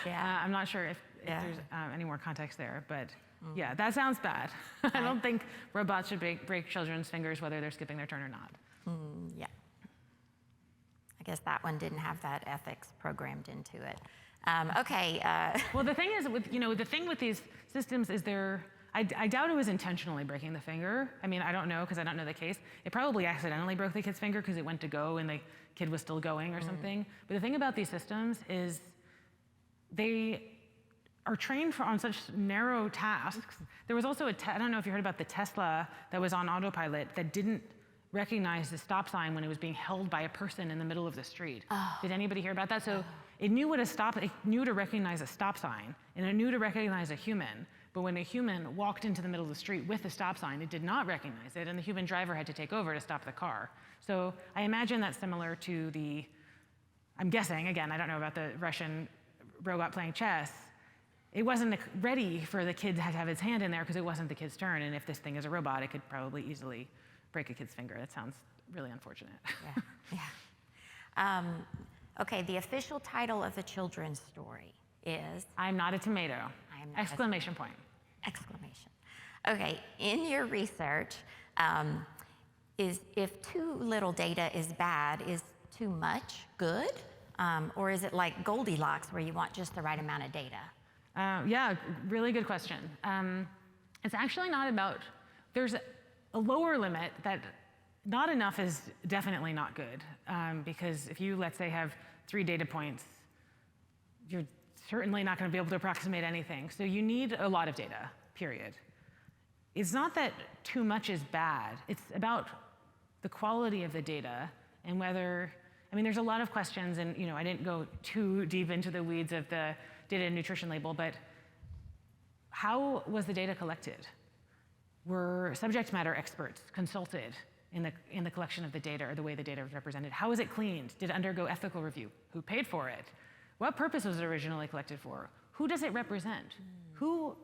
I'm not sure if there's any more context there, but yeah, that sounds bad. I don't think robots should break children's fingers whether they're skipping their turn or not. Yeah. I guess that one didn't have that ethics programmed into it. Okay. Well, the thing is, the thing with these systems is I doubt it was intentionally breaking the finger. I mean, I don't know because I don't know the case. It probably accidentally broke the kid's finger because it went to go and the kid was still going or something. But the thing about these systems is they are trained on such narrow tasks. There was also I don't know if you heard about the Tesla that was on autopilot that didn't recognize the stop sign when it was being held by a person in the middle of the street. Did anybody hear about that? So it knew it knew to recognize a stop sign, and it knew to recognize a human. But when a human walked into the middle of the street with a stop sign, it did not recognize it, and the human driver had to take over to stop the car. So I imagine that's similar to I'm guessing, again, I don't know about the Russian robot playing chess. It wasn't ready for the kid to have his hand in there because it wasn't the kid's turn, and if this thing is a robot, it could probably easily break a kid's finger. That sounds really unfortunate. Yeah. Okay, the official title of the children's story is? I'm Not a Tomato. Exclamation point. Exclamation. Okay, in your research, if too little data is bad, is too much good? Or is it like Goldilocks where you want just the right amount of data? Yeah, really good question. It's actually not about, there's a lower limit that not enough is definitely not good. Because if you, let's say, have 3 data points, you're certainly not going to be able to approximate anything. So you need a lot of data, period. It's not that too much is bad. It's about the quality of the data and whether, I mean, there's a lot of questions, and I didn't go too deep into the weeds of the data and nutrition label, but how was the data collected? Were subject matter experts consulted in the collection of the data or the way the data was represented? How was it cleaned? Did it undergo ethical review? Who paid for it? What purpose was it originally collected for? Who does it represent?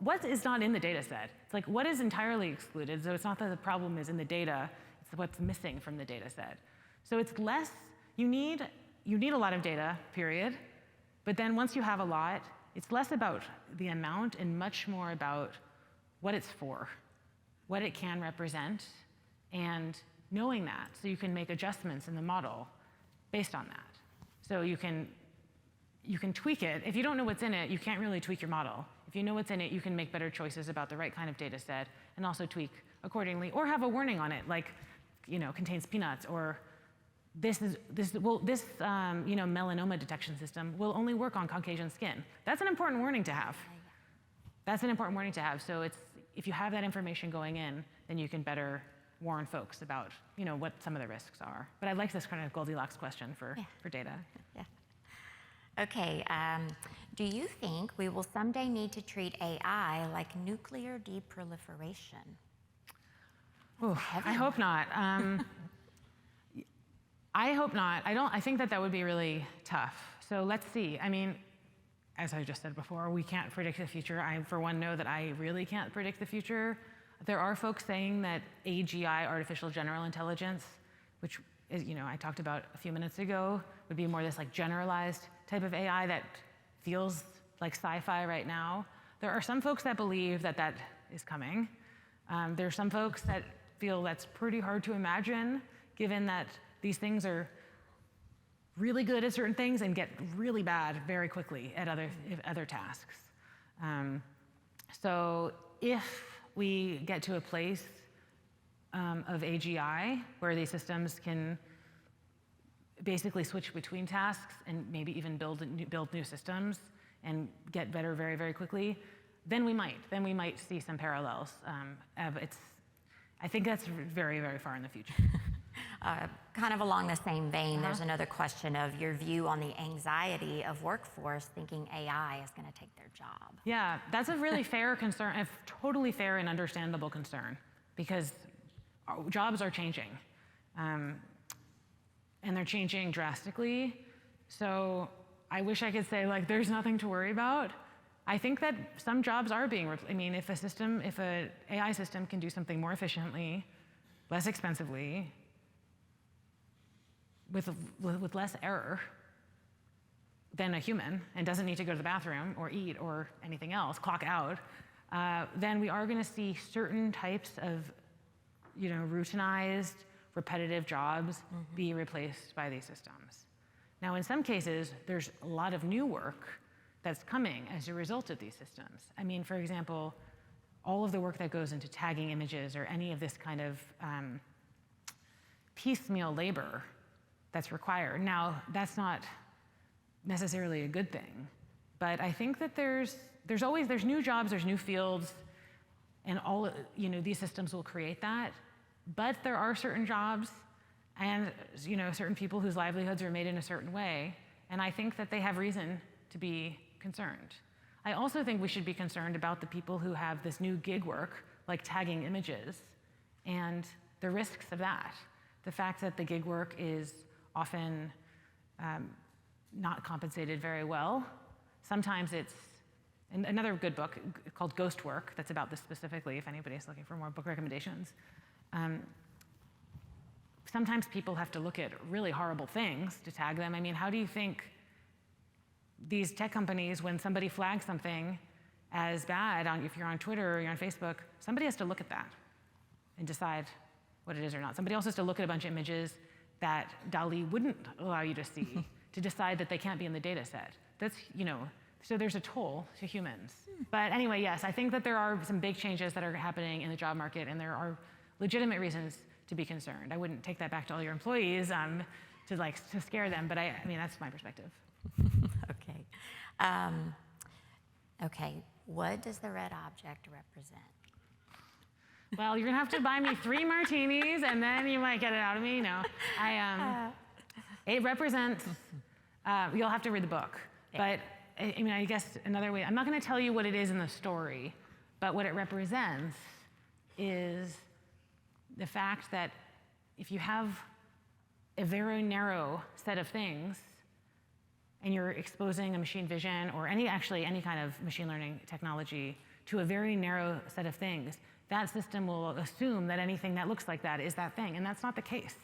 What is not in the data set? It's like, what is entirely excluded? So it's not that the problem is in the data, it's what's missing from the data set. So it's less, you need a lot of data, period. But then once you have a lot, it's less about the amount and much more about what it's for, what it can represent, and knowing that so you can make adjustments in the model based on that. So you can tweak it. If you don't know what's in it, you can't really tweak your model. If you know what's in it, you can make better choices about the right kind of data set and also tweak accordingly, or have a warning on it, like, contains peanuts, or this melanoma detection system will only work on Caucasian skin. That's an important warning to have. That's an important warning to have. So if you have that information going in, then you can better warn folks about, what some of the risks are. But I like this kind of Goldilocks question for data. Yeah. Okay, do you think we will someday need to treat AI like nuclear deproliferation? Ooh, I hope not. I hope not. I think that would be really tough. So let's see. I mean, as I just said before, we can't predict the future. I, for one, know that I really can't predict the future. There are folks saying that AGI, artificial general intelligence, which is, I talked about a few minutes ago, would be more this like generalized type of AI that feels like sci-fi right now. There are some folks that believe that that is coming. There are some folks that feel that's pretty hard to imagine, given that these things are really good at certain things and get really bad very quickly at other tasks. So if we get to a place of AGI where these systems can basically switch between tasks and maybe even build new systems and get better very, very quickly, then we might see some parallels. I think that's very, very far in the future. Kind of along the same vein, there's another question of your view on the anxiety of workforce thinking AI is going to take their job. Yeah, that's a really fair concern, a totally fair and understandable concern, because jobs are changing. And they're changing drastically. So I wish I could say, like, there's nothing to worry about. I think that some jobs are being replaced. I mean, if an AI system can do something more efficiently, less expensively, with less error than a human, and doesn't need to go to the bathroom or eat or anything else, clock out, then we are going to see certain types of, routinized, repetitive jobs be replaced by these systems. Now, in some cases, there's a lot of new work that's coming as a result of these systems. I mean, for example, all of the work that goes into tagging images or any of this kind of piecemeal labor that's required. Now, that's not necessarily a good thing, but I think that there's new jobs, there's new fields, and all, these systems will create that. But there are certain jobs and, certain people whose livelihoods are made in a certain way, and I think that they have reason to be concerned. I also think we should be concerned about the people who have this new gig work, like tagging images, and the risks of that. The fact that the gig work is often not compensated very well. Sometimes it's, and another good book called Ghost Work, that's about this specifically, if anybody's looking for more book recommendations. Sometimes people have to look at really horrible things to tag them. I mean, how do you think these tech companies, when somebody flags something as bad, if you're on Twitter or you're on Facebook, somebody has to look at that and decide what it is or not. Somebody else has to look at a bunch of images that DALL-E wouldn't allow you to see to decide that they can't be in the data set. That's, so there's a toll to humans. But anyway, yes, I think that there are some big changes that are happening in the job market, and there are legitimate reasons to be concerned. I wouldn't take that back to all your employees to scare them, but I mean, that's my perspective. Okay. Okay, what does the red object represent? Well, you're gonna have to buy me 3 martinis, and then you might get it out of me. No, it represents. You'll have to read the book, but I mean, I guess another way. I'm not gonna tell you what it is in the story, but what it represents is the fact that if you have a very narrow set of things, and you're exposing a machine vision or any kind of machine learning technology to a very narrow set of things, that system will assume that anything that looks like that is that thing, and that's not the case.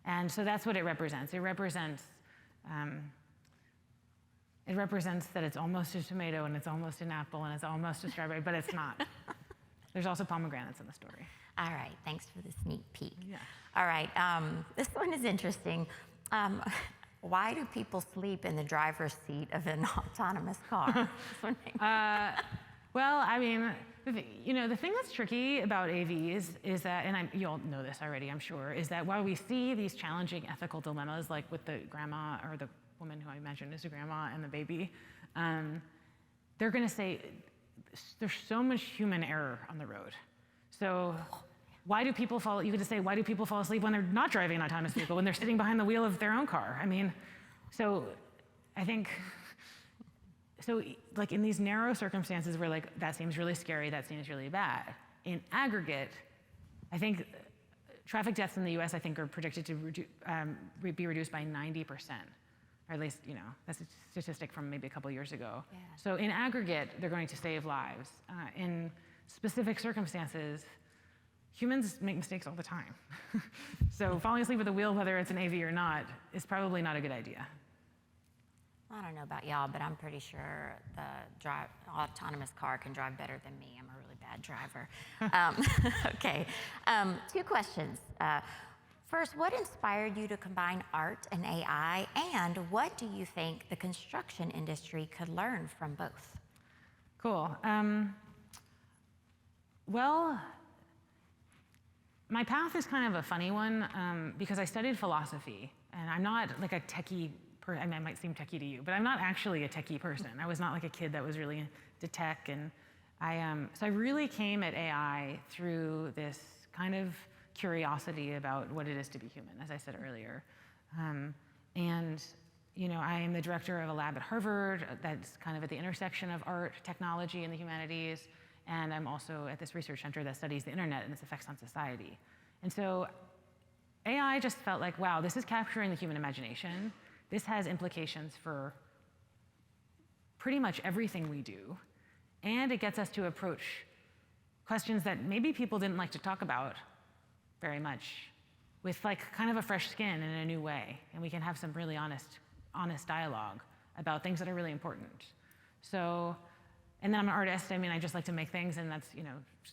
And so that's what it represents. It represents that it's almost a tomato, and it's almost an apple, and it's almost a strawberry, but it's not. There's also pomegranates in the story. All right, thanks for the sneak peek. Yeah. All right, this one is interesting. Why do people sleep in the driver's seat of an autonomous car? Well, I mean, the thing that's tricky about AVs is that, and you all know this already, I'm sure, is that while we see these challenging ethical dilemmas, like with the grandma or the woman who I imagine is a grandma and the baby, they're going to say there's so much human error on the road. So why do people fall? You could just say, why do people fall asleep when they're not driving an autonomous vehicle, when they're sitting behind the wheel of their own car? I mean, so I think, so like in these narrow circumstances where like that seems really scary, that seems really bad, in aggregate, I think traffic deaths in the US, I think, are predicted to be reduced by 90%. Or at least, that's a statistic from maybe a couple years ago. Yeah. So in aggregate, they're going to save lives. In specific circumstances, humans make mistakes all the time. So falling asleep at the wheel, whether it's an AV or not, is probably not a good idea. I don't know about y'all, but I'm pretty sure the autonomous car can drive better than me. I'm a really bad driver. Okay, 2 questions. First, what inspired you to combine art and AI, and what do you think the construction industry could learn from both? Cool. Well, my path is kind of a funny one because I studied philosophy, and I'm not like a techie person. I mean, I might seem techie to you, but I'm not actually a techie person. I was not like a kid that was really into tech, and so I really came at AI through this kind of curiosity about what it is to be human, as I said earlier. And I am the director of a lab at Harvard that's kind of at the intersection of art, technology, and the humanities. And I'm also at this research center that studies the internet and its effects on society. And so AI just felt like, wow, this is capturing the human imagination. This has implications for pretty much everything we do. And it gets us to approach questions that maybe people didn't like to talk about very much with like kind of a fresh skin in a new way. And we can have some really honest dialogue about things that are really important. So, and then I'm an artist. I mean, I just like to make things, and that's,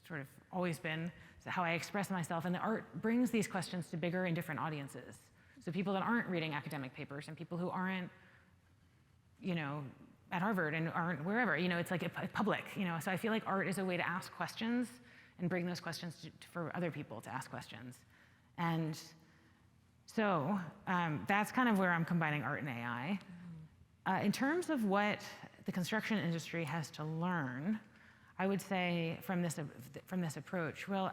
sort of always been how I express myself. And the art brings these questions to bigger and different audiences. So people that aren't reading academic papers and people who aren't, at Harvard and aren't wherever, it's like a public, So I feel like art is a way to ask questions and bring those questions for other people to ask questions. And so that's kind of where I'm combining art and AI. In terms of what the construction industry has to learn, I would say from this approach, well,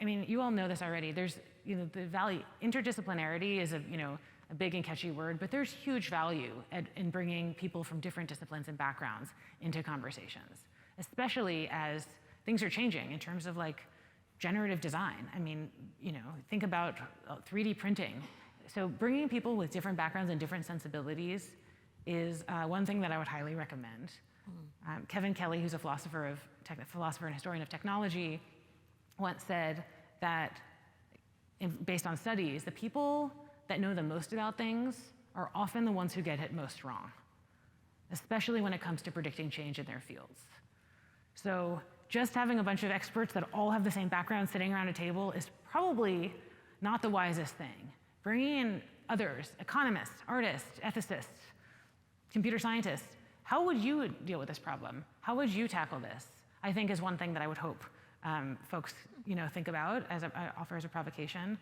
I mean, you all know this already. There's, the value, interdisciplinarity is a big and catchy word, but there's huge value in bringing people from different disciplines and backgrounds into conversations, especially as things are changing in terms of like generative design. I mean, think about 3D printing. So bringing people with different backgrounds and different sensibilities is one thing that I would highly recommend. Kevin Kelly, who's a philosopher and historian of technology, once said that, based on studies, the people that know the most about things are often the ones who get it most wrong, especially when it comes to predicting change in their fields. So just having a bunch of experts that all have the same background sitting around a table is probably not the wisest thing. Bringing in others, economists, artists, ethicists, computer scientists, how would you deal with this problem? How would you tackle this? I think is one thing that I would hope folks think about as I offer as a provocation.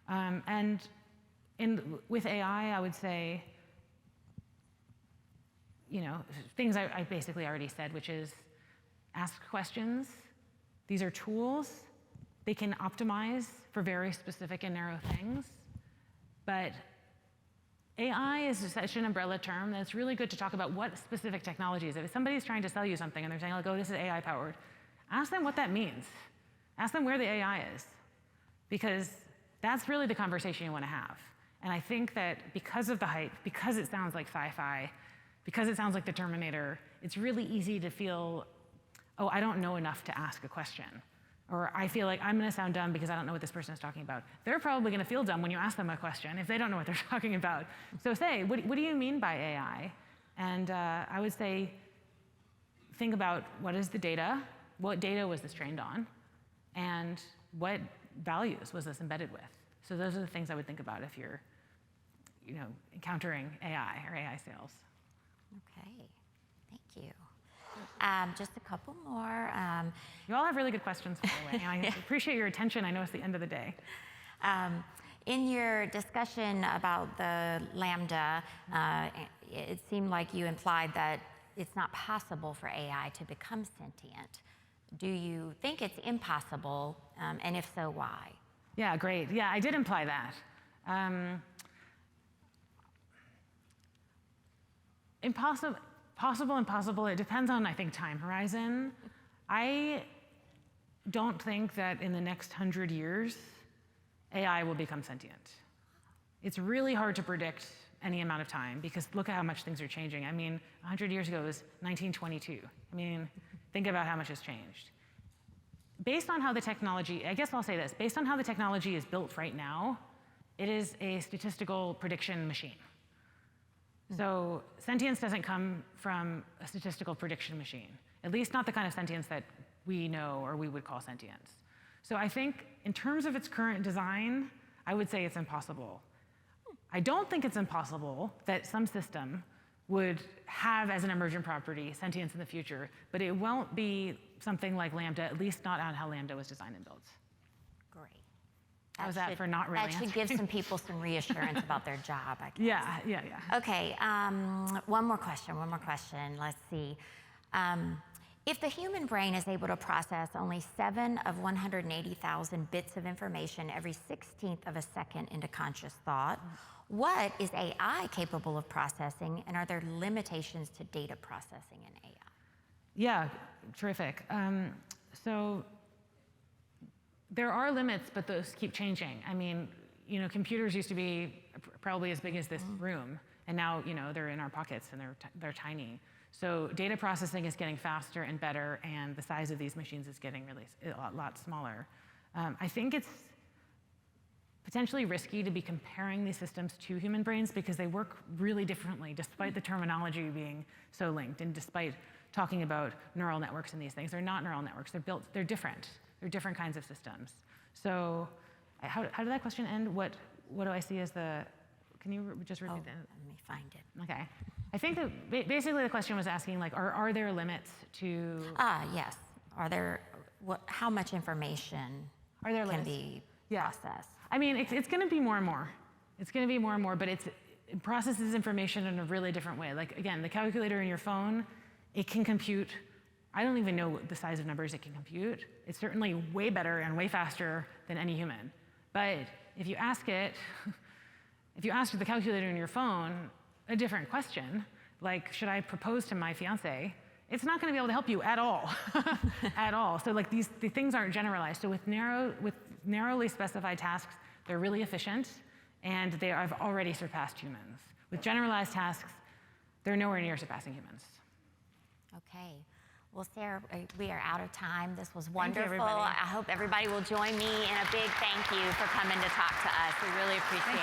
And with AI, I would say, things I basically already said, which is ask questions. These are tools. They can optimize for very specific and narrow things. But AI is such an umbrella term that it's really good to talk about what specific technologies. If somebody's trying to sell you something and they're saying, like, oh, this is AI powered, ask them what that means. Ask them where the AI is. Because that's really the conversation you want to have. And I think that because of the hype, because it sounds like sci-fi, because it sounds like the Terminator, it's really easy to feel, oh, I don't know enough to ask a question. Or I feel like I'm going to sound dumb because I don't know what this person is talking about. They're probably going to feel dumb when you ask them a question if they don't know what they're talking about. So say, what do you mean by AI? And I would say, think about what is the data, what data was this trained on, and what values was this embedded with. So those are the things I would think about if you're encountering AI or AI sales. Okay, thank you. Just a couple more. You all have really good questions, by the way. And I appreciate your attention. I know it's the end of the day. In your discussion about the Lambda, it seemed like you implied that it's not possible for AI to become sentient. Do you think it's impossible? And if so, why? Yeah, great. Yeah, I did imply that. Impossible. It depends on, I think, time horizon. I don't think that in the next 100 years, AI will become sentient. It's really hard to predict any amount of time because look at how much things are changing. I mean, 100 years ago was 1922. I mean, think about how much has changed. Based on how the technology, I guess I'll say this, based on how the technology is built right now, it is a statistical prediction machine. So sentience doesn't come from a statistical prediction machine, at least not the kind of sentience that we know or we would call sentience. So I think in terms of its current design, I would say it's impossible. I don't think it's impossible that some system would have as an emergent property sentience in the future, but it won't be something like Lambda, at least not on how Lambda was designed and built. Great. How's that for not really That should give some people some reassurance about their job, I guess. Yeah. Okay, one more question. Let's see. If the human brain is able to process only 7 of 180,000 bits of information every 16th of a second into conscious thought, what is AI capable of processing, and are there limitations to data processing in AI? Yeah, terrific. So there are limits, but those keep changing. I mean, computers used to be probably as big as this room, and now, they're in our pockets and they're tiny. So data processing is getting faster and better, and the size of these machines is getting really a lot smaller. I think it's potentially risky to be comparing these systems to human brains because they work really differently, despite the terminology being so linked, and despite talking about neural networks and these things. They're not neural networks. They're different. They're different kinds of systems. So how did that question end? What do I see as the, can you just repeat that? Let me find it. Okay. I think that basically the question was asking, like, are there limits to? Yes. Are there, how much information can be processed? I mean, it's going to be more and more. It's going to be more and more, but it processes information in a really different way. Like, again, the calculator in your phone, it can compute. I don't even know the size of numbers it can compute. It's certainly way better and way faster than any human. But if you ask the calculator in your phone a different question, like, should I propose to my fiance? It's not going to be able to help you at all, at all. So like the things aren't generalized. So with narrowly specified tasks, they're really efficient, and I've already surpassed humans. With generalized tasks, they're nowhere near surpassing humans. Okay. Well, Sarah, we are out of time. This was wonderful. Thank you, everybody. I hope everybody will join me in a big thank you for coming to talk to us. We really appreciate it.